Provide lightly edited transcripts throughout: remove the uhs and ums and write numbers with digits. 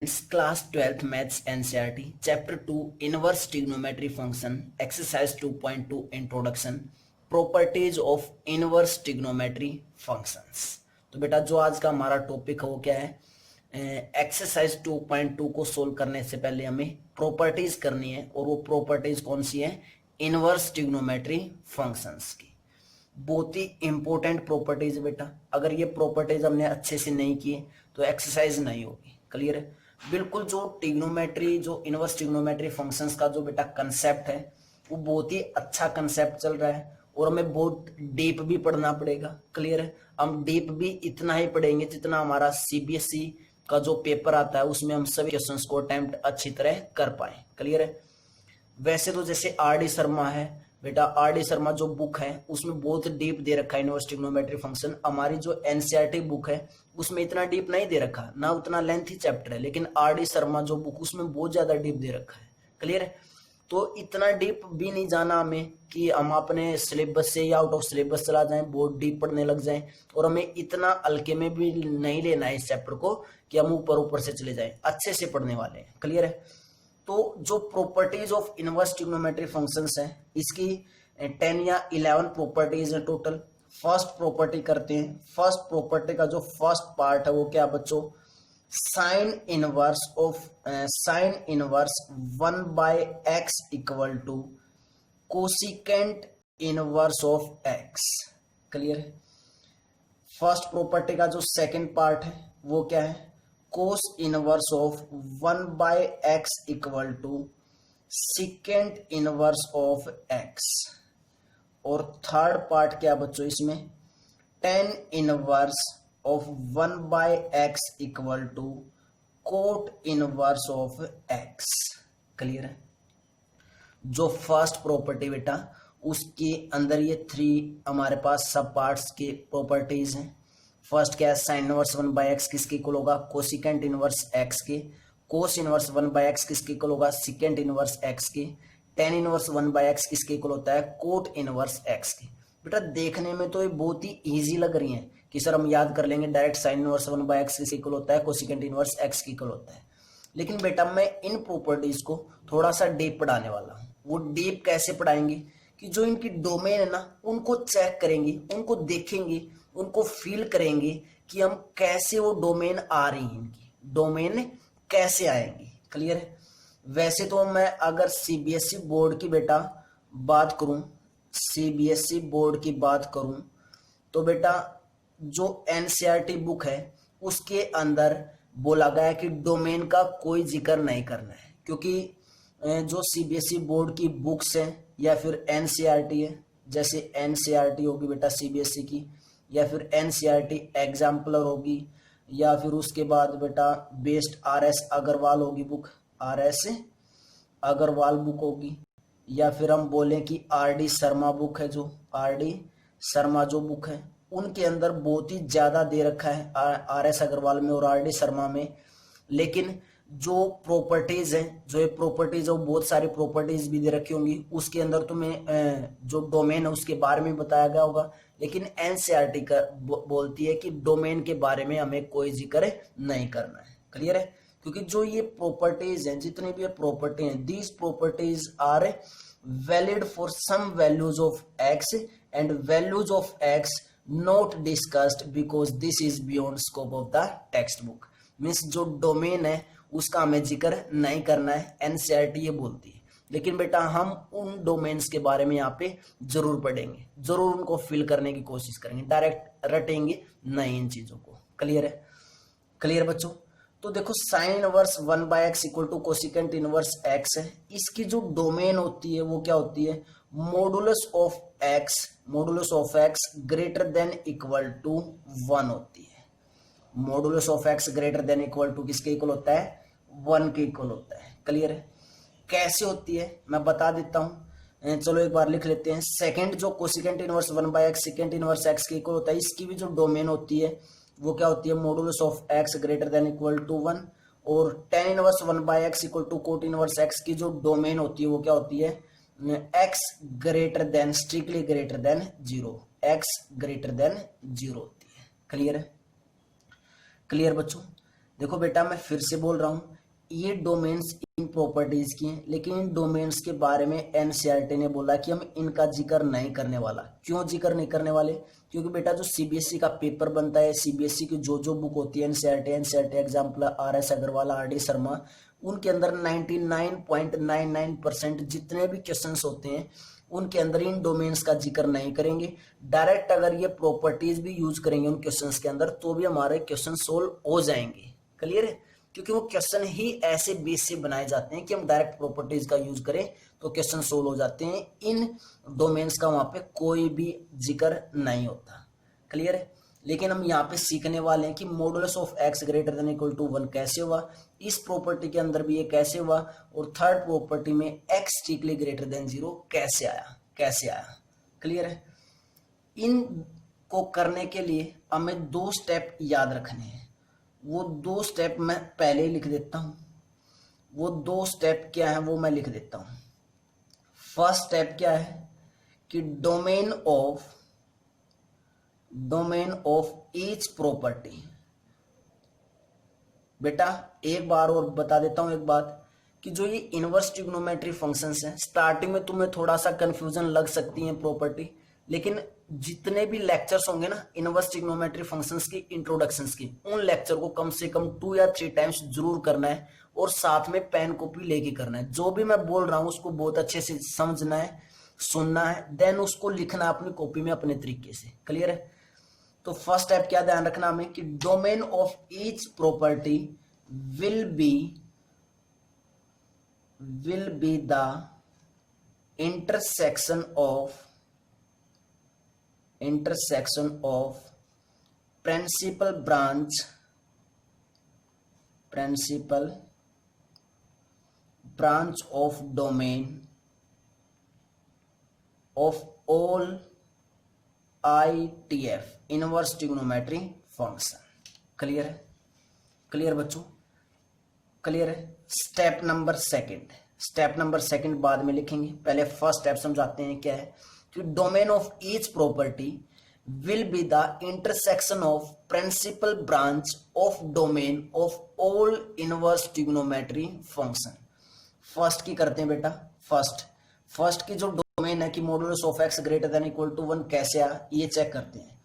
Students, class 12th maths NCERT chapter 2 inverse trigonometry function exercise 2.2 introduction properties of inverse trigonometry functions. तो बेटा जो आज का हमारा टॉपिक है वो क्या है, एक्सरसाइज 2.2 को सोल्व करने से पहले हमें प्रॉपर्टीज करनी है। और वो प्रॉपर्टीज कौन सी है? इनवर्स ट्रिग्नोमेट्री फंक्शंस की। बहुत ही इंपॉर्टेंट प्रॉपर्टीज है बेटा। अगर ये प्रॉपर्टीज हमने अच्छे से नहीं किए तो एक्सरसाइज नहीं होगी। क्लियर है? बिल्कुल जो ट्रिग्नोमेट्री, जो इनवर्स ट्रिग्नोमेट्री फंक्शंस का जो बेटा कंसेप्ट है वो बहुत ही अच्छा कंसेप्ट चल रहा है और हमें बहुत डीप भी पढ़ना पड़ेगा। क्लियर है? हम डीप भी इतना ही पढ़ेंगे जितना हमारा सीबीएसई का जो पेपर आता है उसमें हम सभी क्वेश्चंस को अटेम्प्ट अच्छी तरह कर पाए। क्लियर है? वैसे तो जैसे आर डी शर्मा है बेटा, आर डी शर्मा जो बुक है उसमें बहुत डीप दे रखा है इनवर्स ट्रिग्नोमेट्री फंक्शन। हमारी जो एनसीईआरटी बुक है उसमें इतना डीप नहीं दे रखा, ना उतना लेंथी चैप्टर है, लेकिन आर डी शर्मा जो बुक उसमें बहुत ज्यादा डीप दे रखा है। क्लियर है? तो इतना डीप भी नहीं जाना हमें कि हम अपने सिलेबस से या आउट ऑफ सिलेबस चला जाएं, बहुत डीप पढ़ने लग जाएं, और हमें इतना हल्के में भी नहीं लेना है इस चैप्टर को कि हम ऊपर ऊपर से चले जाएं, अच्छे से पढ़ने वाले हैं। क्लियर है? तो जो properties of inverse trigonometry functions है इसकी 10 या 11 प्रॉपर्टीज है टोटल। फर्स्ट प्रॉपर्टी करते हैं। फर्स्ट प्रॉपर्टी का जो फर्स्ट पार्ट है वो क्या बच्चों? Sine inverse 1/x equal to cosecant inverse of x। Clear है? फर्स्ट प्रॉपर्टी का जो सेकंड पार्ट है वो क्या है? Cos inverse of 1/x equal to secant inverse of x। और थर्ड पार्ट क्या बच्चों इसमें? Tan inverse of 1/x equal to cot inverse of x। Clear है? जो फर्स्ट प्रॉपर्टी बेटा उसके अंदर ये 3 हमारे पास सब पार्ट्स के प्रॉपर्टीज हैं। फर्स्ट क्या है? साइन इनवर्स 1/x किसके इक्वल होगा? कोसिकेंट इनवर्स x के। कोस इनवर्स 1/x किसके इक्वल होगा? सिकेंट इनवर्स x के। टेन इनवर्स 1/x किसके इक्वल होता है? कोट इनवर्स x के। बेटा देखने में तो ये बहुत ही इजी लग रही है कि सर हम याद कर लेंगे डायरेक्ट साइन इनवर्स 1/x किसके इक्वल होता है? कोसिकेंट इनवर्स x के इक्वल होता है। लेकिन बेटा मैं इन प्रॉपर्टीज को थोड़ा सा डीप पढ़ाने वाला हूँ। वो डीप कैसे पढ़ाएंगे कि जो इनकी डोमेन है ना उनको चेक करेंगे, उनको देखेंगे, उनको फील करेंगे कि हम कैसे वो डोमेन आ रही है, इनकी डोमेन कैसे आएंगी। क्लियर है? वैसे तो मैं अगर सीबीएसई बोर्ड की बेटा बात करूं, सीबीएसई बोर्ड की बात करूं तो बेटा जो एनसीईआरटी बुक है उसके अंदर बोला गया है कि डोमेन का कोई जिक्र नहीं करना है, क्योंकि जो सीबीएसई बोर्ड की बुक्स हैं या फिर एनसीईआरटी है, जैसे एनसीईआरटी होगी बेटा सीबीएसई की, या फिर एनसीईआरटी एग्जाम्पलर होगी, या फिर उसके बाद बेटा बेस्ट आरएस अग्रवाल होगी बुक, आरएस अग्रवाल बुक होगी, या फिर हम बोलें कि आरडी शर्मा बुक है, जो आरडी शर्मा जो बुक है उनके अंदर बहुत ही ज्यादा दे रखा है आरएस अग्रवाल में और आरडी शर्मा में। लेकिन जो प्रॉपर्टीज है, जो ये प्रॉपर्टीज है वो बहुत सारी प्रॉपर्टीज भी दे रखी होंगी, उसके अंदर तुम्हें जो डोमेन है उसके बारे में बताया गया होगा। लेकिन एनसीईआरटी का बोलती है कि डोमेन के बारे में हमें कोई जिक्र नहीं करना है। क्लियर है? क्योंकि जो ये प्रॉपर्टीज हैं, जितनी भी प्रॉपर्टी हैं, these properties are valid for some values of x and values of x not discussed because this is beyond scope of the textbook. Means जो डोमेन है उसका हमें जिक्र नहीं करना है, एनसीईआरटी ये बोलती है। लेकिन बेटा हम उन डोमेन्स के बारे में यहाँ पे जरूर पढ़ेंगे, जरूर उनको फिल करने की कोशिश करेंगे, डायरेक्ट रटेंगे नहीं इन चीजों को। क्लियर है? क्लियर बच्चों? तो देखो sine inverse 1/x equal to cosecant inverse x है। इसकी जो डोमेन होती है वो क्या होती है? Modulus of x greater than equal to 1 होती है। Modulus of x greater than equal to किसके इक्वल होता है? 1 के इक्वल होता है। क्लियर है? कैसे होती है मैं बता देता हूं, चलो एक बार लिख लेते हैं। सेकंड जो cosecant inverse 1/x second inverse x के इक्वल होता है, इसकी भी जो डोमेन होती है वो क्या होती है? Modulus of x greater than equal to 1। और tan inverse 1/x equal to cot inverse x की जो डोमेन होती है वो क्या होती है? x greater then, strictly greater than 0, x greater then 0 होती है। क्लियर है? क्लियर बच्चों? देखो बेटा मैं फिर से बोल रहा हूं ये डोमेन्स इन प्रॉपर्टीज की हैं, लेकिन इन डोमेन्स के बारे में एनसीईआरटी ने बोला कि हम इनका जिक्र नहीं करने वाला। क्यों जिक्र नहीं करने वाले? क्योंकि बेटा जो सीबीएसई का पेपर बनता है, सीबीएसई की जो बुक होती है, NCERT example RS Agarwal, RD Sharma, उनके अंदर 99.99% जितने भी क्वेश्चंस होते हैं उनके अंदर इन डोमेन्स का जिक्र नहीं करेंगे। डायरेक्ट अगर ये प्रॉपर्टीज भी यूज करेंगे उन क्वेश्चंस के अंदर तो भी हमारे क्वेश्चन सोल्व हो जाएंगे। क्लियर है? क्योंकि वो क्वेश्चन ही ऐसे बेस से बनाए जाते हैं कि हम डायरेक्ट प्रॉपर्टीज का यूज करें तो क्वेश्चन सोल्व हो जाते हैं। इन डोमेन्स का वहां पे कोई भी जिक्र नहीं होता। क्लियर है? लेकिन हम यहाँ पे सीखने वाले हैं कि modulus of x greater than equal to 1 कैसे हुआ, इस प्रॉपर्टी के अंदर भी ये कैसे हुआ, और थर्ड प्रॉपर्टी में x स्ट्रिक्टली ग्रेटर देन 0 कैसे आया। क्लियर है? इन को करने के लिए हमें 2 स्टेप याद रखने हैं। वो 2 स्टेप मैं पहले ही लिख देता हूं। वो 2 स्टेप क्या है वो मैं लिख देता हूं। फर्स्ट स्टेप क्या है कि डोमेन ऑफ ईच प्रॉपर्टी। बेटा एक बार और बता देता हूं एक बात कि जो ये इनवर्स ट्रिग्नोमेट्री फंक्शंस हैं, स्टार्टिंग में तुम्हें थोड़ा सा कंफ्यूजन लग सकती है प्रॉपर्टी, लेकिन जितने भी लेक्चर्स होंगे ना इनवर्स ट्रिग्नोमेट्री फंक्शंस की इंट्रोडक्शंस की, उन लेक्चर को कम से कम 2 या 3 टाइम्स जरूर करना है और साथ में पेन कॉपी लेके करना है। जो भी मैं बोल रहा हूं उसको बहुत अच्छे से समझना है, सुनना है, देन उसको लिखना है अपनी कॉपी में अपने तरीके से। क्लियर है? तो फर्स्ट स्टेप क्या ध्यान रखना हमें कि domain of each property will be the intersection of principal branch of domain of all ITF inverse trigonometry function. Clear है? क्लियर बच्चों? क्लियर है? स्टेप नंबर सेकंड बाद में लिखेंगे, पहले फर्स्ट स्टेप समझाते हैं क्या है कि domain of each property will be the intersection of principal branch of domain of all inverse trigonometry function. First की करते हैं बेटा। फर्स्ट की जो डोमेन है कि modulus of x greater than equal to 1 कैसे आया ये चेक करते हैं।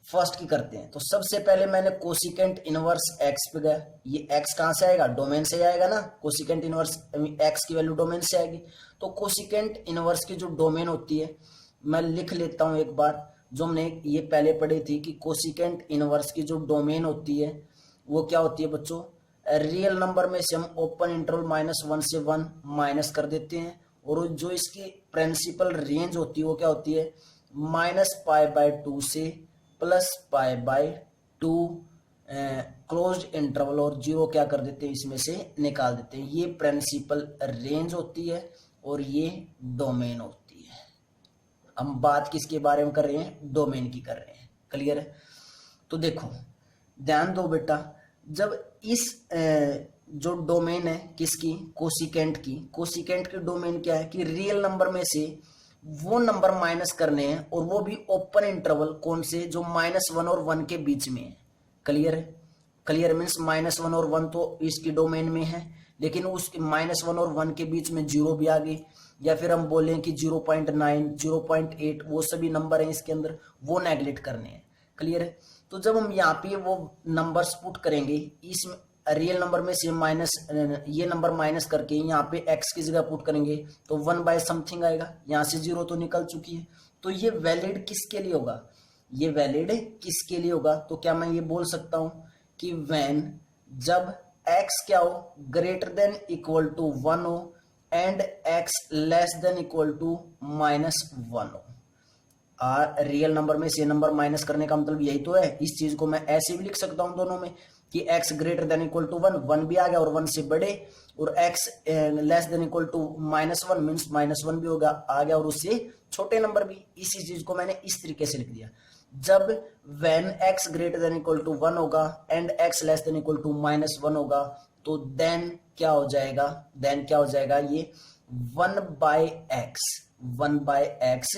फर्स्ट की करते हैं तो सबसे पहले मैंने कोसिकेंट इनवर्स x पे गया। ये x कहां से आएगा? डोमेन से आएगा ना। कोसिकेंट इनवर्स x की वैल्यू डोमेन से आएगी। तो कोसिकेंट इनवर्स की जो डोमेन होती है मैं लिख लेता हूं एक बार, जो हमने ये पहले पढ़ी थी कि कोसिकेंट इनवर्स की जो डोमेन होती है वो क्या होती है बच्चों? रियल नंबर में से हम ओपन इंटरवल -1 से 1 माइनस कर देते हैं, और जो इसकी प्रिंसिपल रेंज होती है वो क्या होती है? -π/2 से +π/2 क्लोज्ड इंटरवल, और 0 क्या कर देते हैं इसमें से निकाल देते हैं। ये प्रिंसिपल रेंज होती है और ये डोमेन होती है। हम बात किसके बारे में कर रहे हैं? डोमेन की कर रहे हैं। क्लियर है? तो देखो ध्यान दो बेटा, जब इस जो डोमेन है किसकी? कोसिकेंट की डोमेन क्या है कि रियल नंबर में से वो नंबर माइनस करने हैं, और वो भी ओपन इंटरवल कौन से? जो -1 और 1 के बीच में है। क्लियर है? क्लियर मीन्स -1 और 1 तो इसकी डोमेन में है, लेकिन उस -1 और 1 के बीच में 0 भी आ गई, या फिर हम बोलें कि 0.9 0.8 वो सभी नंबर हैं इसके अंदर, वो नेगलेक्ट करने हैं। क्लियर है? तो जब हम यहाँ पे वो नंबर्स पुट करेंगे इस रियल नंबर में से ये नंबर माइनस करके यहाँ पे x की जगह पुट करेंगे तो 1/समथिंग आएगा। यहाँ से 0 तो निकल चुकी है। तो ये वैलिड किसके लिए होगा? ये वैलिड किसके लिए होगा? तो क्या मैं ये बोल सकता हूं कि जब x क्या हो? ग्रेटर देन इक्वल टू 1 हो and x less than equal to -1 हो। रियल नंबर में से नंबर माइनस करने का मतलब यही तो है। इस चीज को मैं ऐसे भी लिख सकता हूं दोनों में कि x greater than equal to 1 भी आ गया और 1 से बड़े, और x less than equal to -1 means -1 भी होगा आ गया और उससे छोटे नंबर भी। इसी चीज को मैंने इस तरीके से लिख दिया। जब when x greater than equal to 1 होगा and x less than equal to -1 होगा तो देन क्या हो जाएगा? ये 1/x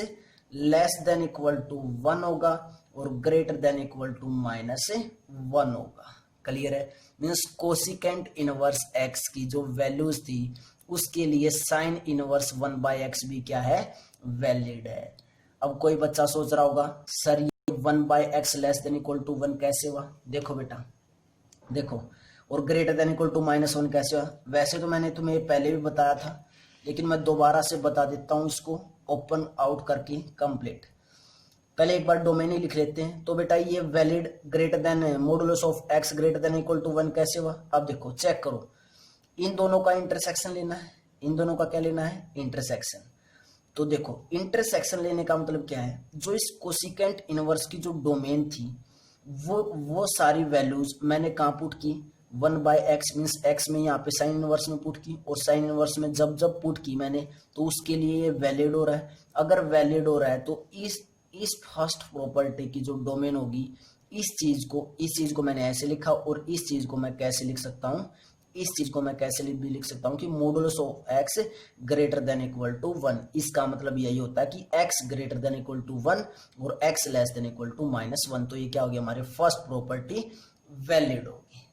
less than equal to 1 होगा और ग्रेटर देन इक्वल टू -1 होगा। क्लियर है, मीन्स कोसिकेंट इनवर्स एक्स की जो वैल्यूज थी उसके लिए साइन इनवर्स 1/x भी क्या है, वैलिड है। अब कोई बच्चा सोच रहा होगा सर ये 1/x less than equal to 1 कैसे हुआ, देखो बेटा देखो, और ग्रेटर देन इक्वल टू -1 कैसे हुआ। वैसे तो मैंने तुम्हें पहले भी बताया था, लेकिन मैं दोबारा से बता देता हूं इसको ओपन आउट करके कंप्लीट। पहले एक बार डोमेन ही लिख लेते हैं। तो बेटा ये valid greater than modulus of x greater than equal to 1 कैसे हुआ। अब देखो चेक करो, इन दोनों का इंटरसेक्शन लेना है, इन दोनों का क्या लेना है, इंटरसेक्शन। तो देखो इंटरसेक्शन लेने का मतलब क्या है, जो इस कोसिकेंट इनवर्स की जो डोमेन थी वो सारी वैल्यूज मैंने कहाँ पुट की, 1/x मीन्स x में यहाँ पे साइन इनवर्स में पुट की, और साइन इनवर्स में जब जब पुट की मैंने तो उसके लिए ये वैलिड हो रहा है। अगर वैलिड हो रहा है तो इस फर्स्ट प्रॉपर्टी की जो डोमेन होगी इस चीज को मैंने ऐसे लिखा, और इस चीज को मैं कैसे लिख सकता हूँ, इस चीज को मैं कैसे भी लिख सकता हूँ कि modulus of x greater than equal to 1। इसका मतलब यही होता है कि x greater than equal to 1 और x less than equal to -1। तो ये क्या होगी, हमारी फर्स्ट प्रॉपर्टी वैलिड होगी।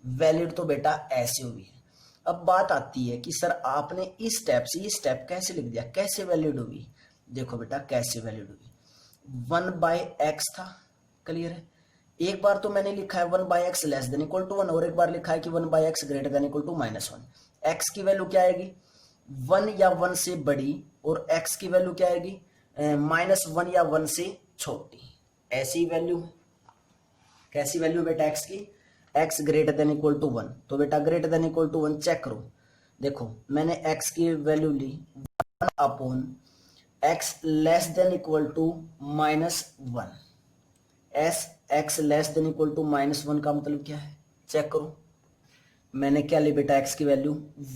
वैलिड तो बेटा ऐसे हुई है। अब बात आती है कि सर आपने इस स्टेप से ये स्टेप कैसे लिख दिया, कैसे वैलिड हुई। देखो बेटा कैसे वैलिड हुई, 1/x था, क्लियर है। एक बार तो मैंने लिखा है 1/x less than equal to 1, और एक बार लिखा है कि 1/x greater than equal to -1। x की वैल्यू क्या आएगी, 1 या 1 से बड़ी, और x की वैल्यू क्या आएगी, -1 या 1 से छोटी। ऐसी वैल्यू, कैसी वैल्यू बेटा x की, x greater than equal to 1। तो बेटा greater than equal to 1 check करो, देखो मैंने x की वैल्यू ली 1/x less than equal to -1। x less than equal to -1 का मतलब क्या है, चेक करो। मैंने क्या ली बेटा, x की वैल्यू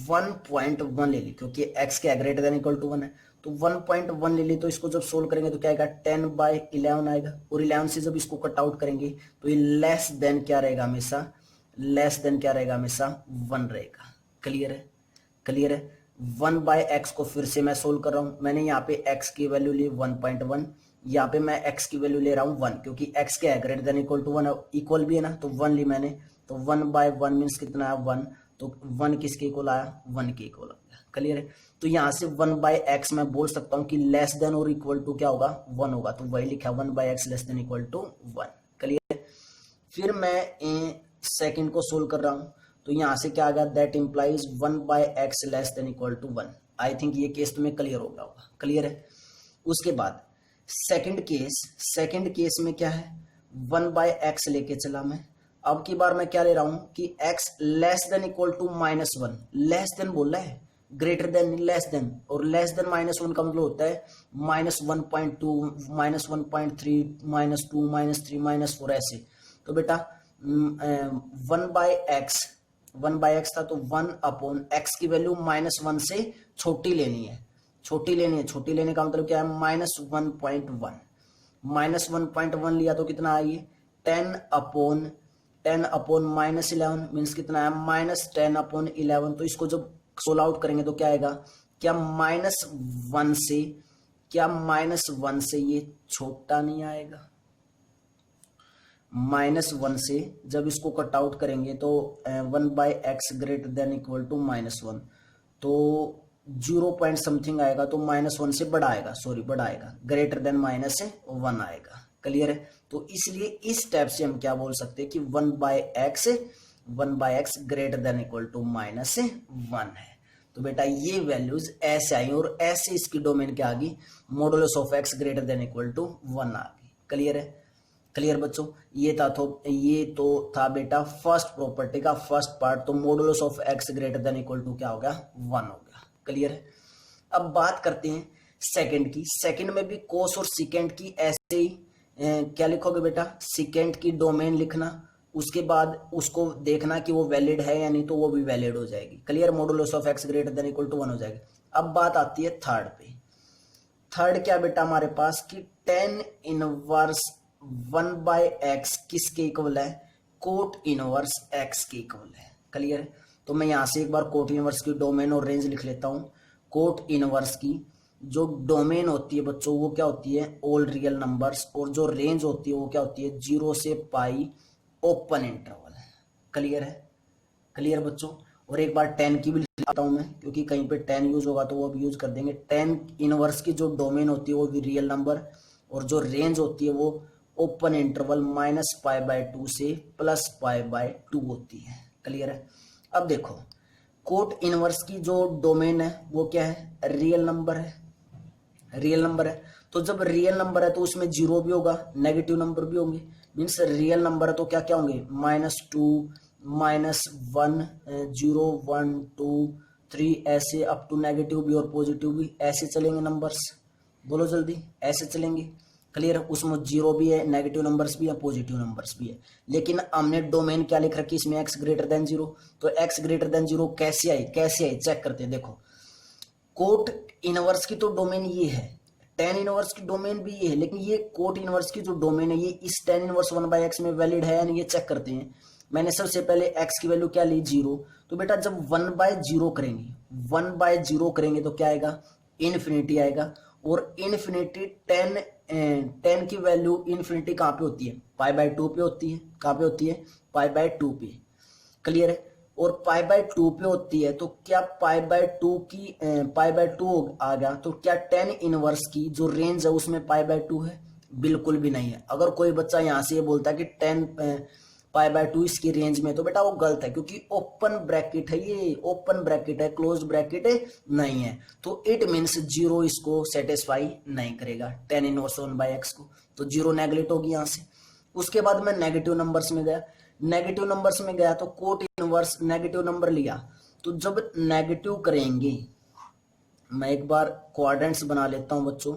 1.1 ले ली, क्योंकि x क्या ग्रेटर देन इक्वल टू 1 है, तो 1.1 ले ली। तो इसको जब सोल्व करेंगे तो क्या आएगा, 10/11 आएगा, और 11 से जब इसको कट आउट करेंगे तो ये लेस देन क्या रहेगा हमेशा, लेस देन क्या रहेगा हमेशा, 1 रहेगा। क्लियर है, क्लियर है। 1/x को फिर से मैं सोल्व कर रहा हूं। मैंने यहाँ पे x की वैल्यू ली 1.1, यहाँ पे मैं x की वैल्यू ले रहा हूँ 1, क्योंकि x क्या है greater than equal to 1, equal भी है ना, तो 1 ली मैंने। तो 1/1 मीन्स कितना है 1, तो 1 किसके इक्वल आया, 1 के इक्वल आ गया। क्लियर है। तो यहाँ से 1/x मैं बोल सकता हूँ कि लेस देन और इक्वल टू क्या होगा, 1 होगा, तो वही लिखा 1/x less than equal to 1। Clear है। फिर मैं सेकंड को सोल्व कर रहा हूँ, तो यहाँ से क्या आ गया, that implies 1/x less than equal to 1। I think ये केस तुम्हें क्लियर हो गया होगा। क्लियर है। उसके बाद सेकंड केस में क्या है, 1/x लेके चला मैं। अब की बार मैं क्या ले रहा हूं कि x less than equal to -1, less than बोल रहा है, ग्रेटर देन लेस देन, और लेस देन -1 का मतलब होता है -1.2 -1.3 -2 -3 -4 ऐसे। तो बेटा 1/x था, तो 1/x की वैल्यू -1 से छोटी लेनी है, छोटी लेने का मतलब क्या है, -1.1। -1.1 लिया तो कितना है ये, 10 अपॉन -11 मीन्स कितना है, -10/11। तो इसको जब सोल्व आउट करेंगे तो क्या आएगा, क्या -1 से ये छोटा नहीं आएगा, -1 से जब इसको कट आउट करेंगे तो 1/x greater than equal to -1, तो 0 पॉइंट समथिंग आएगा, तो -1 से बड़ा आएगा, बड़ा आएगा, ग्रेटर देन -1 आएगा। क्लियर है। तो इसलिए इस स्टेप से हम क्या बोल सकते हैं कि 1/x greater than equal to -1 है। तो बेटा ये वैल्यूज ऐसे आई और ऐसे इसकी डोमेन क्या आ गई, modulus of x greater than equal to 1 आ गई। क्लियर है। क्लियर बच्चों, ये तो था बेटा फर्स्ट प्रॉपर्टी का फर्स्ट पार्ट। तो modulus of x greater than equal to क्या हो गया, 1 हो गया। क्लियर है। अब बात करते हैं सेकंड की। सेकंड में भी कोस और सिकेंड की ऐसे ही क्या लिखोगे बेटा, सिकेंड की डोमेन लिखना, उसके बाद उसको देखना कि वो वैलिड है या नहीं, तो वो भी वैलिड हो जाएगी। Clear. Modulus of x greater than equal to 1 हो जाएगी। अब बात आती है थर्ड पे। थर्ड क्या बेटा हमारे पास कि 10 इनवर्स 1/x किसके इक्वल है, कोट इनवर्स x के इक्वल है। क्लियर है। तो मैं यहां से एक बार कोट इनवर्स की डोमेन और रेंज लिख लेता हूं। कोट इनवर्स की जो डोमेन होती है बच्चों वो क्या होती है, ऑल रियल नंबर्स, और जो रेंज होती है वो क्या होती है, 0 से पाई ओपन इंटरवल। क्लियर है? क्लियर बच्चों? और एक बार टेन की भी लिखता हूं मैं, क्योंकि कहीं पे टेन यूज होगा तो वो भी यूज कर देंगे। टेन इनवर्स की जो डोमेन होती है वो भी रियल नंबर, और जो रेंज होती है वो ओपन इंटरवल -π/2 से +π/2 होती है। क्लियर है? अब देखो, कोट इनवर्स की जो डोमेन है वो क्या है? रियल नंबर है। रियल नंबर है तो जब रियल नंबर है तो उसमें जीरो भी होगा, नेगेटिव नंबर भी होंगे। मीन्स रियल नंबर है तो क्या क्या होंगे? -2, -1, 0, 1, 2, 3, ऐसे अप टू नेगेटिव भी और पॉजिटिव भी, ऐसे चलेंगे नंबर्स। बोलो जल्दी, ऐसे चलेंगे। क्लियर? उसमें जीरो भी है, नेगेटिव नंबर्स भी है, पॉजिटिव नंबर्स भी है। लेकिन हमने डोमेन क्या लिख रखी इसमें? x greater then 0। तो x ग्रेटर देन 0 कैसे आई? कैसे आई चेक करते हैं। देखो, कोट इनवर्स की तो डोमेन ये है, टेन इनवर्स की डोमेन भी ये है, लेकिन ये कोट इनवर्स की जो डोमेन है ये इस टेन इनवर्स 1/x में वैलिड है या नहीं, ये चेक करते हैं। मैंने सबसे पहले x की वैल्यू क्या ली? 0। तो बेटा जब 1/0 करेंगे, 1/0 करेंगे तो क्या आएगा? इन्फिनिटी आएगा। और इन्फिनिटी 10 की वैल्यू इन्फिनिटी कहाँ पे होती है? π/2 पे होती है। कहाँ पे होती है? π/2 पे। क्लियर है? और π/2 पे होती है तो क्या π/2 आ गया तो क्या 10 इनवर्स की जो रेंज है उसमें π/2 है? बिल्कुल भी नहीं है। अगर कोई बच्चा यहां से ये बोलता है कि 10 π/2 इसकी रेंज में, तो बेटा वो गलत है, क्योंकि ओपन ब्रैकेट है, ये ओपन ब्रैकेट है, क्लोज ब्रैकेट नहीं है। तो इट मीन्स 0 इसको सेटिस्फाई नहीं करेगा, 10 इनवर्स 1/x को। तो 0 नेगलेक्ट होगी यहां से। उसके बाद मैं नेगेटिव नंबर्स में गया। नेगेटिव नंबर्स में गया तो कोट इनवर्स नेगेटिव नंबर लिया। तो जब नेगेटिव करेंगे, मैं एक बार क्वाड्रेंट्स बना लेता हूं बच्चों।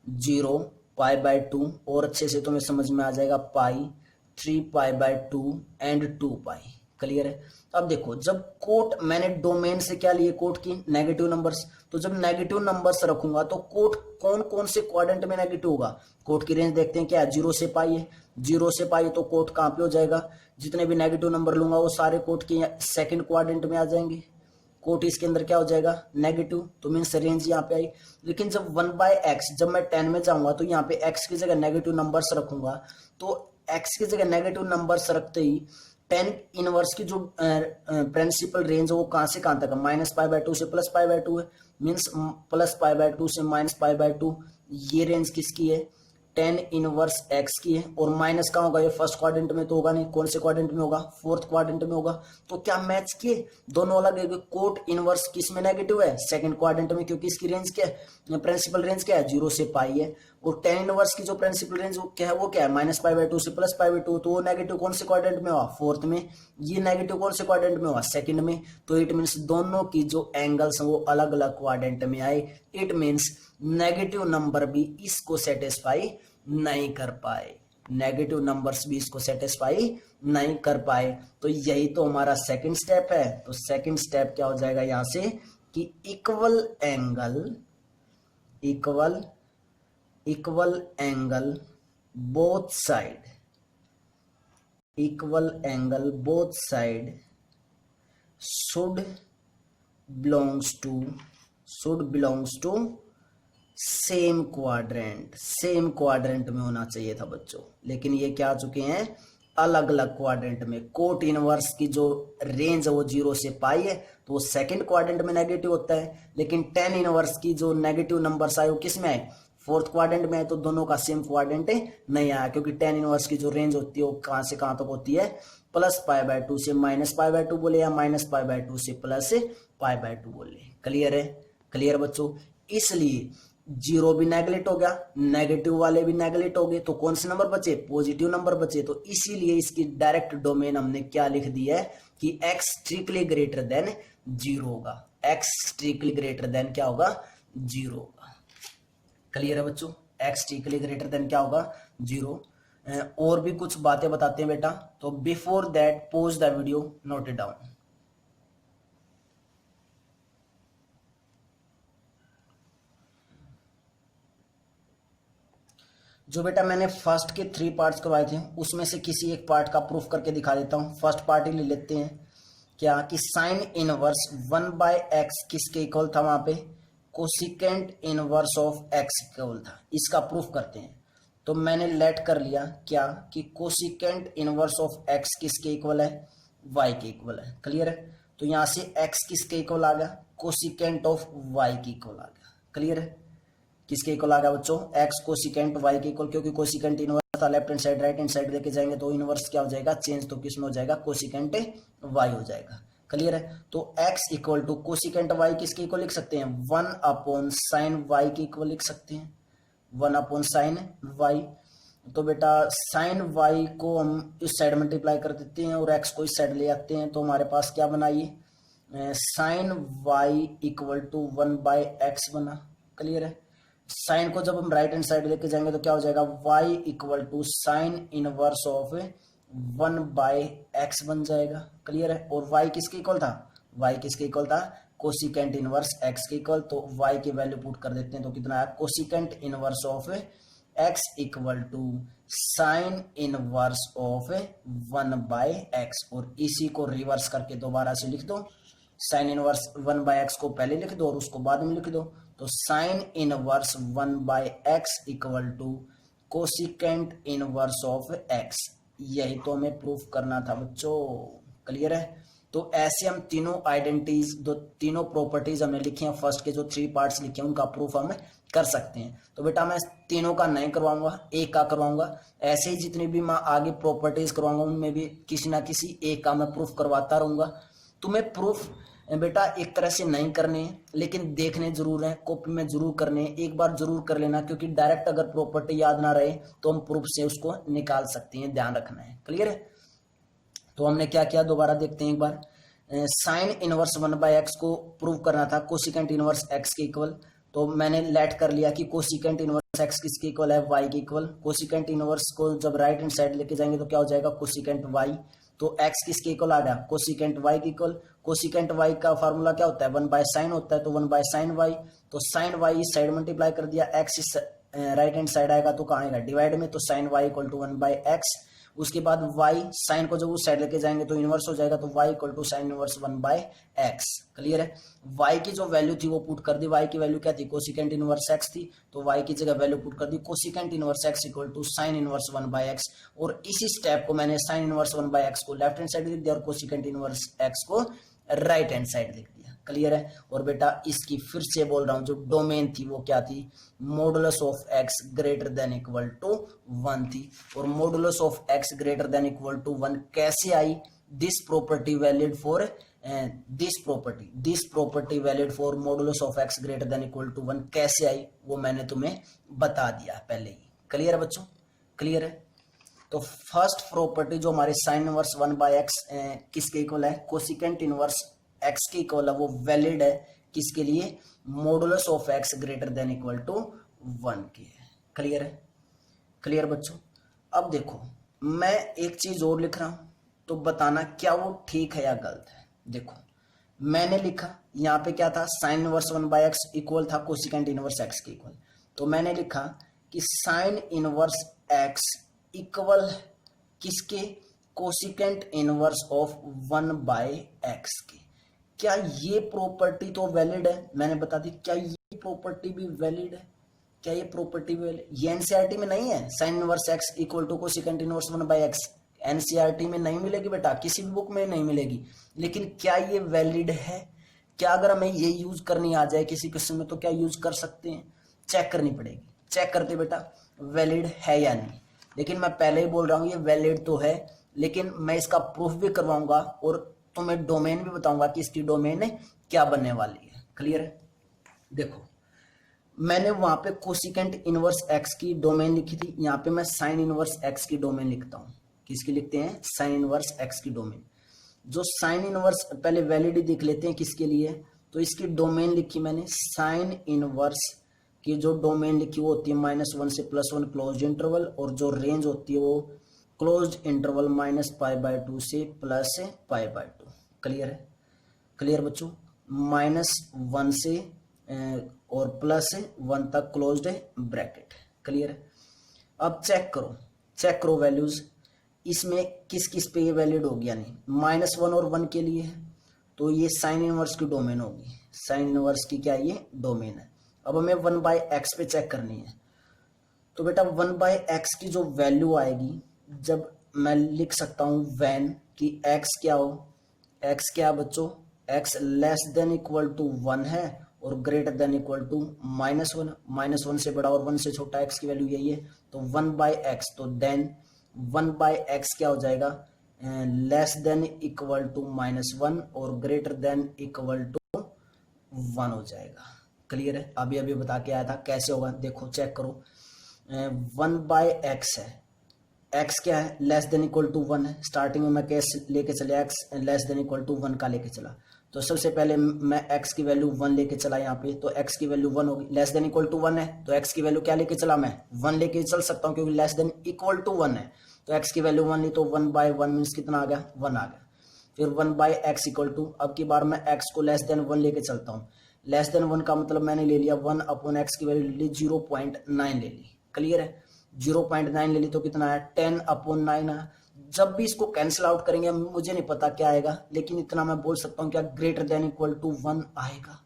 0, π/2, और अच्छे से तुम्हें समझ में आ जाएगा, पाई, 3π/2 एंड 2π। क्लियर है? अब देखो, जब कोट मैंने डोमेन से क्या लिए? कोट की नेगेटिव नंबर्स। तो जब नेगेटिव नंबर्स रखूंगा तो कोट कौन कौन से क्वाड्रेंट में नेगेटिव होगा? कोट की रेंज देखते हैं क्या है? 0 से पाई है। 0 से पाई तो कोट कहां पे हो जाएगा? जितने भी नेगेटिव नंबर लूंगा वो सारे कोट के सेकंड क्वाड्रेंट में आ जाएंगे। कोट इसके अंदर क्या हो जाएगा? नेगेटिव। तो मीन्स रेंज यहाँ पे आई। लेकिन जब 1/x, जब मैं 10 में जाऊंगा तो यहाँ पे x की जगह नेगेटिव नंबर्स रखूंगा। तो x की जगह नेगेटिव नंबर्स रखते ही 10 इनवर्स की जो प्रिंसिपल रेंज है वो कहां से कहां तक है? -π/2 से +π/2 है। मीन्स +π/2 से -π/2, ये रेंज किसकी है? 10 इनवर्स x की है। और माइनस कहाँ होगा? ये फर्स्ट क्वाड्रेंट में तो होगा नहीं। कौन से क्वाड्रेंट में होगा? फोर्थ क्वाड्रेंट में होगा। तो क्या मैच किए? दोनों अलग है। कोट इनवर्स किस में नेगेटिव है? सेकंड क्वाड्रेंट में, क्योंकि इसकी रेंज क्या है? प्रिंसिपल रेंज क्या है? 0 से पाई है। और 10 इनवर्स की जो प्रिंसिपल रेंज क्या है? वो क्या है? -π/2 से +π/2। तो वो नेगेटिव कौन से क्वाड्रेंट में हुआ? फोर्थ में। ये नेगेटिव कौन से क्वाड्रेंट में हुआ? सेकंड में। तो इट मीन्स दोनों की जो एंगल्स हैं वो अलग अलग क्वाड्रेंट में आए। इट मीन्स नेगेटिव नंबर भी इसको सेटिस्फाई नहीं कर पाए। नेगेटिव नंबर्स भी इसको सेटिस्फाई नहीं कर पाए। तो यही तो हमारा सेकंड स्टेप है। तो सेकंड स्टेप क्या हो जाएगा यहां से? कि equal angle both side, equal angle both side should belongs to same quadrant में होना चाहिए था बच्चों। लेकिन ये क्या आ चुके हैं? अलग अलग क्वाड्रेंट में। कोट इनवर्स की जो रेंज है वो 0 से पाई है तो वो सेकंड क्वाड्रेंट में नेगेटिव होता है। लेकिन 10 इनवर्स की जो नेगेटिव नंबर्स आए वो किस में आए? फोर्थ क्वाड्रेंट में है। तो दोनों का सेम क्वाड्रेंट नहीं आया, क्योंकि 10 इनवर्स की जो रेंज होती है वो कहां से कहां तक होती है? +π/2 से -π/2 बोले, या -π/2 से +π/2 बोले। क्लियर है? क्लियर बच्चों? इसलिए 0 भी नेगलेक्ट हो गया, नेगेटिव वाले भी नेगलेक्ट हो गए, तो कौन से नंबर बचे? पॉजिटिव नंबर बचे। तो इसीलिए इसकी डायरेक्ट डोमेन हमने क्या लिख दिया है कि x स्ट्रिक्टली ग्रेटर देन 0 होगा। x स्ट्रिक्टली ग्रेटर देन क्या होगा? 0 होगा। क्लियर है बच्चों? x स्ट्रिक्टली ग्रेटर देन क्या होगा? 0। और भी कुछ बातें बताते हैं बेटा। तो before that pause the video, note it down. जो बेटा मैंने फर्स्ट के 3 पार्ट्स करवाए थे उसमें से किसी एक पार्ट का प्रूफ करके दिखा देता हूं। फर्स्ट पार्ट ही ले लेते हैं। क्या कि साइन इनवर्स 1/x किसके इक्वल था? वहां पे cosecant inverse of x equal था। इसका प्रूफ करते हैं। तो मैंने लेट कर लिया क्या कि कोसिकेंट इनवर्स ऑफ x किसके इक्वल है? वाई के इक्वल है। क्लियर है? तो यहां से एक्स किसके इक्वल आ गया? कोसिकेंट ऑफ वाई के इक्वल आ गया। क्लियर है? किसके इक्वल आ गया बच्चों? एक्स कोसिकेंट वाई के इक्वल, क्योंकि कोसिकेंट इनवर्स था left hand side, right hand side लेके जाएंगे तो इनवर्स क्या हो जाएगा? चेंज, तो किसमें हो जाएगा? कोसिकेंट वाई हो जाएगा। क्लियर है? तो x equal to cosecant y किसके इक्वल लिख सकते हैं? 1/sin वाई के इक्वल लिख सकते हैं, 1/sin वाई। तो बेटा साइन वाई को हम इस साइड मल्टीप्लाई कर देते हैं और एक्स को इस साइड ले आते हैं, तो हमारे पास क्या बना? ये sign Y equal to 1/x बना। क्लियर है? साइन को जब हम राइट हैंड साइड लेके जाएंगे तो क्या हो जाएगा? y equal to sine inverse of 1/x बन जाएगा। क्लियर है? और y किसके इक्वल था? y किसके इक्वल था? कोसिकेंट इनवर्स x के इक्वल। तो y की वैल्यू पुट कर देते हैं, तो कितना आया? Cosecant inverse of x equal to sine inverse of 1/x, और इसी को रिवर्स करके दोबारा से लिख दो। साइन इनवर्स 1/x को पहले लिख दो और उसको बाद में लिख दो, तो sine inverse 1/x equal to cosecant inverse of x। यही तो हमें प्रूफ करना था बच्चों। क्लियर है? तो ऐसे हम तीनों आइडेंटिटीज, दो तीनों प्रॉपर्टीज हमने लिखी हैं, फर्स्ट के जो 3 पार्ट्स लिखे हैं उनका प्रूफ हम कर सकते हैं। तो बेटा मैं तीनों का नहीं करवाऊंगा, एक का करवाऊंगा। ऐसे ही जितनी भी मैं आगे प्रॉपर्टीज करवाऊंगा उनमें भी किसी ना किसी एक का मैं प्रूफ करवाता रहूंगा। तुम्हें प्रूफ बेटा एक तरह से नहीं करने, लेकिन देखने जरूर है, कॉपी में जरूर करने, एक बार जरूर कर लेना, क्योंकि डायरेक्ट अगर प्रॉपर्टी याद ना रहे तो हम प्रूफ से उसको निकाल सकते हैं, ध्यान रखना है। क्लियर है? तो हमने क्या किया, दोबारा देखते हैं एक बार। साइन इनवर्स 1/x को प्रूव करना था कोसिकेंट इनवर्स x के इक्वल, तो मैंने लेट कर लिया कि कोसिकेंट इनवर्स x किसके इक्वल है? y के इक्वल। कोसिकेंट इनवर्स को जब राइट हैंड साइड लेके जाएंगे तो क्या हो जाएगा? Cosecant y। तो x किसके इक्वल आ गया? कोसिकेंट y के इक्वल। कोसिकेंट y का फार्मूला क्या होता है? 1/sin होता है, तो 1/sin y। तो साइन y इस साइड मल्टीप्लाई कर दिया, x इस राइट हैंड साइड आएगा तो कहाँ आएगा? डिवाइड में, तो sign y equal to 1/x। उसके बाद y साइन को जब उस साइड लेके जाएंगे तो इनवर्स हो जाएगा, तो y equal to sine inverse 1/x। Clear है? y की जो वैल्यू थी वो पुट कर दी। y की वैल्यू क्या थी? कोसिकेंट इनवर्स x थी, तो y की जगह वैल्यू पुट कर दी cosecant inverse x equal to sine inverse 1/x। और इसी स्टेप को मैंने साइन इनवर्स 1/x को लेफ्ट हैंड साइड लिख दिया और कोसिकेंट इनवर्स x को राइट हैंड साइड लिख दिया। क्लियर है? और बेटा इसकी फिर से बोल रहा हूं, जो डोमेन थी वो क्या थी? Modulus of x greater than equal to 1 थी। और modulus of x greater than equal to 1 कैसे आई? This property valid for this property valid for modulus of x greater than equal to 1 कैसे आई वो मैंने तुम्हें बता दिया पहले ही। क्लियर है बच्चों? क्लियर है? तो फर्स्ट प्रॉपर्टी जो हमारे साइन इनवर्स 1/x किसके इक्वल है? कोसिकेंट इनवर्स x के इक्वल है, वो वैलिड है किसके लिए? Modulus of x greater than equal to 1 के। क्लियर है? क्लियर बच्चों? अब देखो मैं एक चीज और लिख रहा हूं, तो बताना क्या वो ठीक है या गलत है। देखो मैंने लिखा यहाँ पे क्या था? साइन इनवर्स 1/x इक्वल था कोसिकेंट इनवर्स x के इक्वल। तो मैंने लिखा कि साइन इनवर्स x इक्वल किसके? कोसिकेंट इनवर्स ऑफ 1/x के। क्या ये प्रॉपर्टी तो वैलिड है? मैंने बता दी। क्या ये प्रॉपर्टी भी वैलिड है? क्या ये प्रॉपर्टी भी वैलिड? ये एनसीईआरटी में नहीं है। Sine inverse x equal to cosecant inverse 1/x NCERT में नहीं मिलेगी बेटा, किसी भी बुक में नहीं मिलेगी। लेकिन क्या ये वैलिड है? क्या अगर हमें ये यूज करनी आ जाए किसी क्वेश्चन में तो क्या यूज कर सकते हैं? चेक करनी पड़ेगी। चेक करते बेटा वैलिड है या नहीं। लेकिन मैं पहले ही बोल रहा हूँ ये वैलिड तो है, लेकिन मैं इसका प्रूफ भी करवाऊंगा और तुम्हें डोमेन भी बताऊंगा कि इसकी डोमेन क्या बनने वाली है। क्लियर है? देखो मैंने वहां पे कोसिकेंट इनवर्स x की डोमेन लिखी थी, यहाँ पे मैं साइन इनवर्स x की डोमेन लिखता हूँ। किसकी लिखते हैं? साइन इनवर्स x की डोमेन। जो साइन इनवर्स पहले वैलिड देख लेते हैं किसके लिए। तो इसकी डोमेन लिखी मैंने, साइन इनवर्स की जो डोमेन लिखी वो होती है -1 से +1 क्लोज इंटरवल, और जो रेंज होती है वो क्लोज इंटरवल -π/2 से +π/2। क्लियर है? क्लियर बच्चों? -1 से और +1 तक क्लोज्ड ब्रैकेट। क्लियर है? अब चेक करो वैल्यूज, इसमें किस किस पे ये वैलिड होगी या नहीं। -1 और 1 के लिए है, तो ये साइन इनवर्स की डोमेन होगी। साइन इनवर्स की क्या ये डोमेन है। अब हमें 1/x पे चेक करनी है। तो बेटा 1/x की जो वैल्यू आएगी जब मैं लिख सकता हूं व्हेन कि x क्या हो, x क्या है बच्चों, x less than equal to 1 है और ग्रेटर देन इक्वल टू -1, -1 से बड़ा और 1 से छोटा x की वैल्यू यही है, तो 1/x, तो देन 1/x क्या हो जाएगा, लेस देन इक्वल टू -1 और ग्रेटर देन इक्वल टू 1 हो जाएगा। क्लियर है? अभी अभी बता के आया था कैसे होगा, देखो चेक करो। 1/x है, x क्या है, लेस देन इक्वल टू 1 है। स्टार्टिंग में मैं कैसे लेके चले, x less than equal to 1 का लेके चला, तो सबसे पहले मैं x की वैल्यू 1 लेके चला यहाँ पे, तो x की वैल्यू 1 होगी। लेस देन इक्वल टू 1 है तो x की वैल्यू क्या लेके चला, मैं 1 लेके चल सकता हूँ क्योंकि लेस देन इक्वल टू 1 है, तो x की वैल्यू 1 ली तो 1/1 मीन्स कितना आ गया, 1 आ गया। फिर 1/x इक्वल टू, अब की बार मैं x को लेस देन 1 लेके चलता हूँ। लेस देन 1 का मतलब मैंने ले लिया 1/x की वैल्यू ले ली 0.9 ले ली। क्लियर है? 0.9 ले ली तो कितना है, 10/9 है। जब भी इसको कैंसिल आउट करेंगे मुझे नहीं पता क्या आएगा, लेकिन इतना मैं बोल सकता हूँ क्या ग्रेटर देन इक्वल टू 1 आएगा।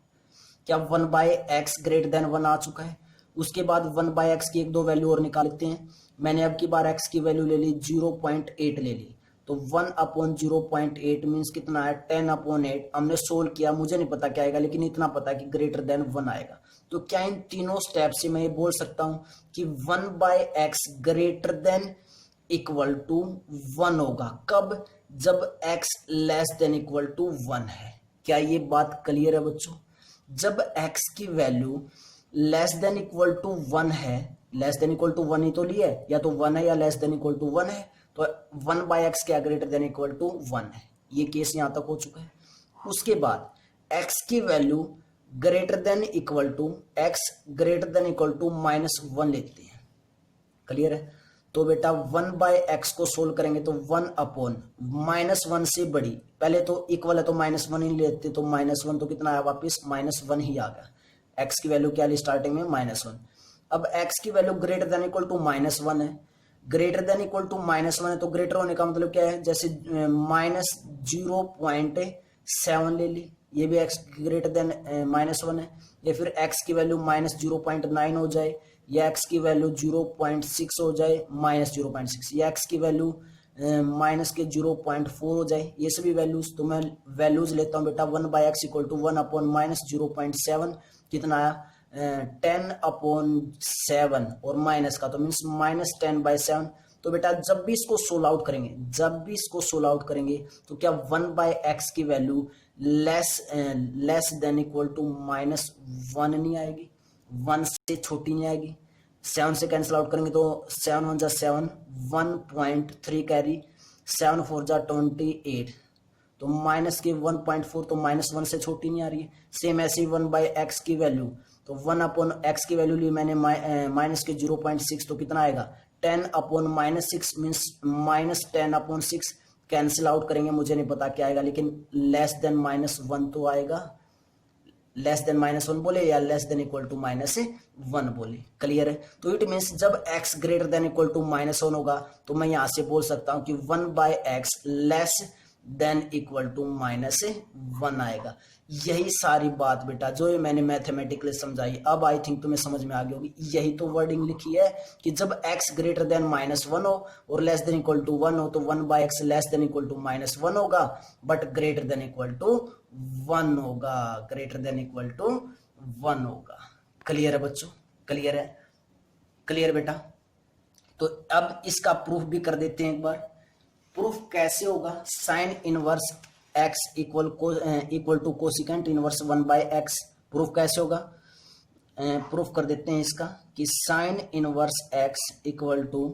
क्या 1/x ग्रेटर देन 1 आ चुका है? उसके बाद 1/x की एक दो वैल्यू और निकाल लेते हैं। मैंने अब की बार x की वैल्यू ले ली 0.8 ले ली, तो 1/0.8 मीन्स कितना है, 10/8। हमने सोल्व किया, मुझे नहीं पता क्या आएगा, लेकिन इतना पता कि ग्रेटर देन 1 आएगा। तो क्या इन तीनों स्टेप से मैं ये बोल सकता हूं कि 1/x greater than equal to 1 होगा। कब? जब x less than equal to 1 है। क्या ये बात क्लियर है बच्चों? जब x की value less than equal to 1 है, लेस देन इक्वल टू 1 ही तो लिया है, या तो 1 है या लेस देन इक्वल टू 1 है, तो 1/x क्या ग्रेटर देन इक्वल टू 1 है। ये केस यहां तक हो चुका है। उसके बाद x की value greater than equal to, x greater than equal to -1 लेते हैं। क्लियर है? तो बेटा 1/x को सोल्व करेंगे तो 1/-1 से बड़ी, पहले तो इक्वल है तो -1 ही लेते, तो -1 तो कितना आया वापिस, -1 ही आ गया। x की वैल्यू क्या ली स्टार्टिंग में, -1। अब x की value greater than equal to -1 है, ग्रेटर देन इक्वल टू -1 है, तो ग्रेटर होने का मतलब क्या है, जैसे -0.7 ले ली, ये भी x ग्रेटर देन -1 है, या फिर x की वैल्यू -0.9 हो जाए, या x की वैल्यू 0.6 हो जाए, -0.6, या x की वैल्यू माइनस के 0.4 हो जाए, ये सभी वैल्यूज। तो मैं वैल्यूज लेता हूँ बेटा, 1/x इक्वल टू 1/-0.7 कितना आया, 10/7 और माइनस का तो मीन्स -10/7। तो बेटा जब भी इसको सोल्व आउट करेंगे, तो क्या 1/x की value less than equal to -1 नहीं आएगी, 1 से छोटी नहीं आएगी। 7 से कैंसिल आउट करेंगे तो 7 1 जा 7, 1.3 कैरी, 7 4 जा 28, तो माइनस के 1.4 तो -1 से छोटी नहीं आ रही है। सेम ऐसे ही 1/x की वैल्यू, तो 1/x की वैल्यू ली मैंने माइनस के 0.6, तो कितना आएगा, 10/-6 मीन्स -10/6। कैंसिल आउट करेंगे, मुझे नहीं पता क्या आएगा, लेकिन लेस देन -1 तो आएगा। लेस देन -1 बोले या लेस देन इक्वल टू -1 बोले। क्लियर है? तो इट मीन्स जब x greater than equal to -1 होगा, तो मैं यहां से बोल सकता हूं कि 1/x less than equal to -1 आएगा। यही सारी बात बेटा जो ये मैंने मैथमेटिकली समझाई, अब आई थिंक तुम्हें समझ में आ गई होगी। यही तो वर्डिंग लिखी है कि जब x ग्रेटर देन -1 हो और लेस देन इक्वल टू 1 हो, तो 1/x less than equal to -1 होगा, but greater than equal to 1 होगा, ग्रेटर देन इक्वल टू 1 होगा। क्लियर है बच्चों? क्लियर है? क्लियर बेटा? तो अब इसका प्रूफ भी कर देते हैं एक बार। प्रूफ कैसे होगा, sine inverse x equal to cosecant inverse 1/x। Proof कैसे होगा, प्रूफ कर देते हैं इसका कि sine inverse x equal to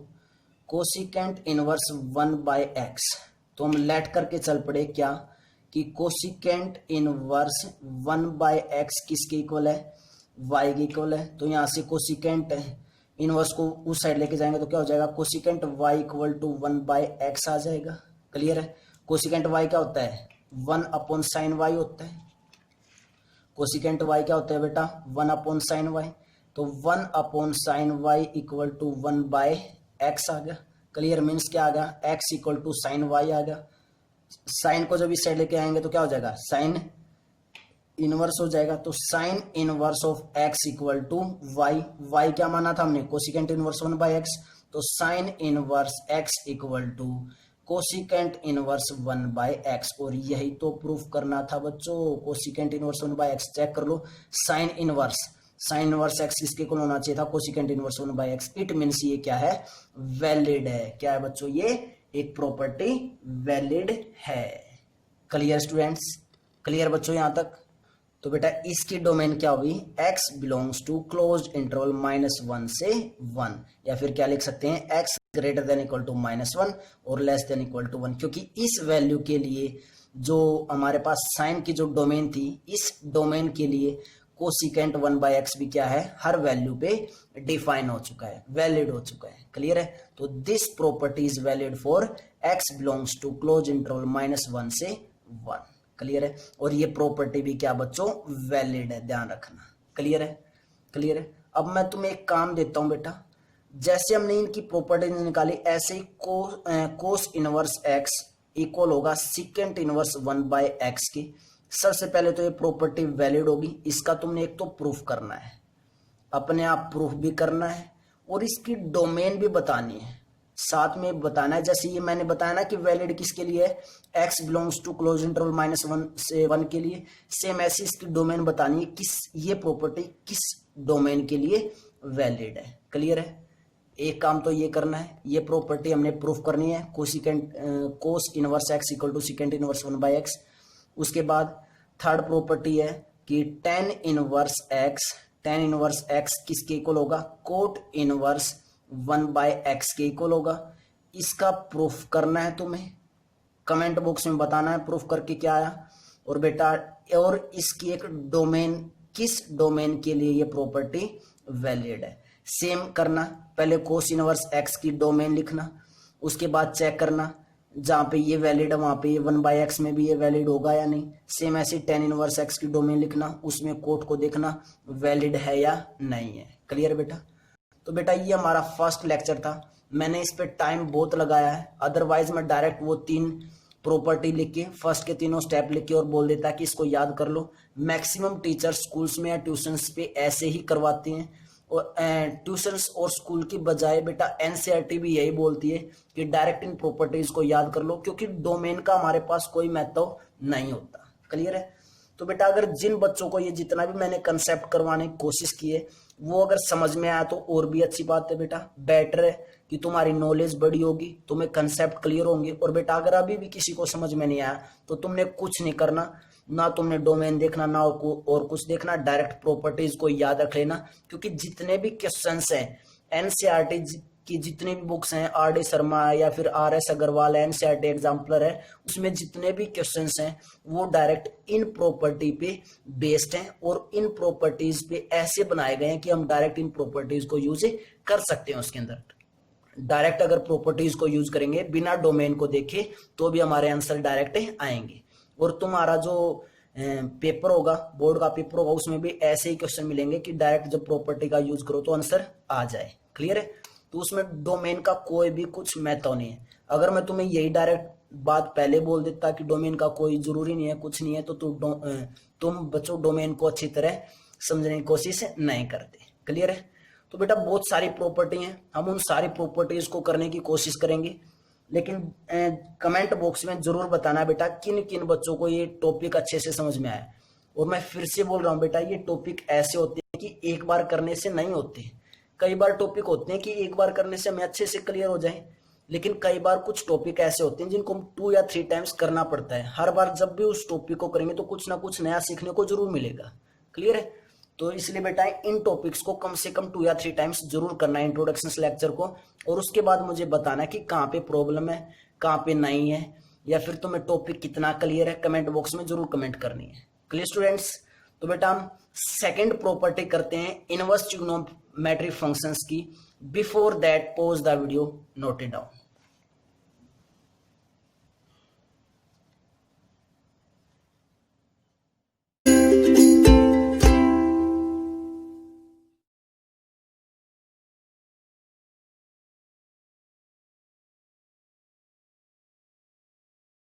cosecant inverse 1/x। तो हम लेट करके चल पड़े क्या कि कोसिकेंट इनवर्स 1/x किसके इक्वल है, y के इक्वल है। तो यहां से कोसिकेंट इनवर्स को उस साइड लेके जाएंगे तो क्या हो जाएगा, cosecant y equal to 1/x आ जाएगा। क्लियर है? कोसिकेंट y क्या होता है, 1/sin y होता है। कोसिकेंट y क्या होता है बेटा, 1/sin y। तो 1/sin y equal to 1/x आ गया। क्लियर? मीन्स क्या आ गया, x equal to sin y आ गया। साइन को जब इस साइड लेके आएंगे तो क्या हो जाएगा, साइन इनवर्स हो जाएगा। तो sine inverse of x equal to y। y क्या माना था हमने, कोसिकेंट इनवर्स 1/x। तो sine inverse x equal to cosecant inverse 1/x, और यही तो प्रूफ करना था बच्चों। कोसिकेंट इनवर्स 1/x चेक कर लो। साइन इनवर्स एक्स किसके इक्वल होना चाहिए था? Cosecant inverse 1/x। It means ये क्या है? वैलिड है। क्या है बच्चों? ये एक प्रॉपर्टी वैलिड है। Clear students? क्लियर बच्चों यहां तक? तो बेटा इसकी डोमेन क्या होगी? x belongs to close interval -1 से 1, या फिर क्या लिख सकते हैं? x greater than equal to -1 और लेस देन इक्वल टू 1, क्योंकि इस वैल्यू के लिए जो हमारे पास साइन की जो डोमेन थी, इस डोमेन के लिए कोसिकेंट 1/x भी क्या है? हर वैल्यू पे डिफाइन हो चुका है, वैलिड हो चुका है। क्लियर है? तो this property is valid for x belongs to close interval -1 से 1। क्लियर है? और ये प्रॉपर्टी भी क्या बच्चों? वैलिड है, ध्यान रखना। क्लियर है? क्लियर है? अब मैं तुम्हें एक काम देता हूं बेटा, जैसे हमने इनकी प्रॉपर्टी निकाली, ऐसे ही कोस इनवर्स एक्स इक्वल होगा सिकेंट इनवर्स 1/x की। सबसे पहले तो ये प्रॉपर्टी वैलिड होगी, इसका तुमने एक तो प्रूफ करना है, अपने आप प्रूफ भी करना है, और इसकी डोमेन भी बतानी है, साथ में बताना है। जैसे ये मैंने बताया ना कि वैलिड किसके लिए है? x belongs to close interval -1 से 1 के लिए। सेम ऐसी इसकी डोमेन बतानी है, किस ये प्रॉपर्टी किस डोमेन के लिए वैलिड है। क्लियर है? एक काम तो ये करना है, ये प्रॉपर्टी हमने प्रूफ करनी है, cos inverse x equal to secant inverse 1/x। उसके बाद थर्ड प्रॉपर्टी है कि tan इनवर्स x किसके इक्वल होगा? कोट इनवर्स 1/x के इक्वल होगा। इसका प्रूफ करना है तुम्हें, कमेंट बॉक्स में बताना है प्रूफ करके क्या आया। और बेटा और इसकी एक डोमेन, किस डोमेन के लिए ये प्रॉपर्टी वैलिड है, सेम करना। पहले कोस इनवर्स x की डोमेन लिखना, उसके बाद चेक करना जहां पे ये वैलिड है वहां पे ये 1/x में भी ये वैलिड होगा या नहीं। सेम ऐसे tan इनवर्स x की डोमेन लिखना, उसमें कोट को देखना वैलिड है या नहीं है। क्लियर बेटा? तो बेटा ये हमारा फर्स्ट लेक्चर था, मैंने इस पे टाइम बहुत लगाया है, अदरवाइज मैं डायरेक्ट वो 3 प्रॉपर्टी लिख के फर्स्ट के तीनों स्टेप लिख के और बोल देता कि इसको याद कर लो। मैक्सिमम टीचर स्कूल्स में या ट्यूशंस पे ऐसे ही करवाते हैं, और ट्यूशंस और स्कूल की बजाय बेटा एनसीईआरटी भी यही बोलती है कि डायरेक्ट इन प्रॉपर्टीज को याद कर लो, क्योंकि डोमेन का हमारे पास कोई महत्व नहीं होता। क्लियर है? तो बेटा अगर जिन बच्चों को ये जितना भी मैंने कंसेप्ट करवाने की कोशिश की है वो अगर समझ में आया तो और भी अच्छी बात है बेटा, बेटर है कि तुम्हारी नॉलेज बड़ी होगी, तुम्हें कंसेप्ट क्लियर होंगे। और बेटा अगर अभी भी किसी को समझ में नहीं आया तो तुमने कुछ नहीं करना, ना तुमने डोमेन देखना ना और कुछ देखना, डायरेक्ट प्रॉपर्टीज को याद रख लेना। क्योंकि जितने भी क्वेश्चंस हैं एनसीईआरटी की, जितनी भी बुक्स हैं, आर.डी. शर्मा है या फिर R.S. अग्रवाल है, एनसीईआरटी एग्जाम्पलर है, उसमें जितने भी क्वेश्चंस हैं वो डायरेक्ट इन प्रॉपर्टी पे बेस्ड हैं, और इन प्रॉपर्टीज पे ऐसे बनाए गए हैं कि हम डायरेक्ट इन प्रॉपर्टीज को यूज कर सकते हैं। उसके अंदर डायरेक्ट अगर प्रॉपर्टीज को यूज करेंगे बिना डोमेन को देखे तो भी हमारे आंसर डायरेक्ट आएंगे। और तुम्हारा जो पेपर होगा, बोर्ड का पेपर होगा, उसमें भी ऐसे ही क्वेश्चन मिलेंगे कि डायरेक्ट जब प्रॉपर्टी का यूज करो तो आंसर आ जाए। क्लियर है? तो उसमें डोमेन का कोई भी कुछ महत्व नहीं है। अगर मैं तुम्हें यही डायरेक्ट बात पहले बोल देता कि डोमेन का कोई जरूरी नहीं है, कुछ नहीं है, तो तुम बच्चों डोमेन को अच्छी तरह समझने की कोशिश नहीं करते। क्लियर है? तो बेटा बहुत सारी प्रॉपर्टी हैं, हम उन सारी प्रॉपर्टीज को करने की कोशिश करेंगे, लेकिन कमेंट बॉक्स में जरूर बताना बेटा किन किन बच्चों को ये टॉपिक अच्छे से समझ में आया। और मैं फिर से बोल रहा हूँ बेटा, ये टॉपिक ऐसे होते हैं कि एक बार करने से नहीं होते। कई बार टॉपिक होते हैं कि एक बार करने से हमें अच्छे से क्लियर हो जाए, लेकिन कई बार कुछ टॉपिक ऐसे होते हैं जिनको हम 2 या 3 टाइम्स करना पड़ता है। हर बार जब भी उस टॉपिक को करेंगे तो कुछ ना कुछ नया सीखने को जरूर मिलेगा। क्लियर है? तो इसलिए बेटा इन टॉपिक्स को कम से कम 2 या 3 टाइम्स जरूर करना है, इंट्रोडक्शन लेक्चर को। और उसके बाद मुझे बताना कि कहाँ पे प्रॉब्लम है, कहाँ पे नहीं है, या फिर तुम्हें टॉपिक कितना क्लियर है, कमेंट बॉक्स में जरूर कमेंट करनी है। Clear students? तो बेटा हम सेकेंड प्रॉपर्टी करते हैं इनवर्स ट्रिग्नोमेट्रिक फंक्शंस की। Before that pause the video, note it down.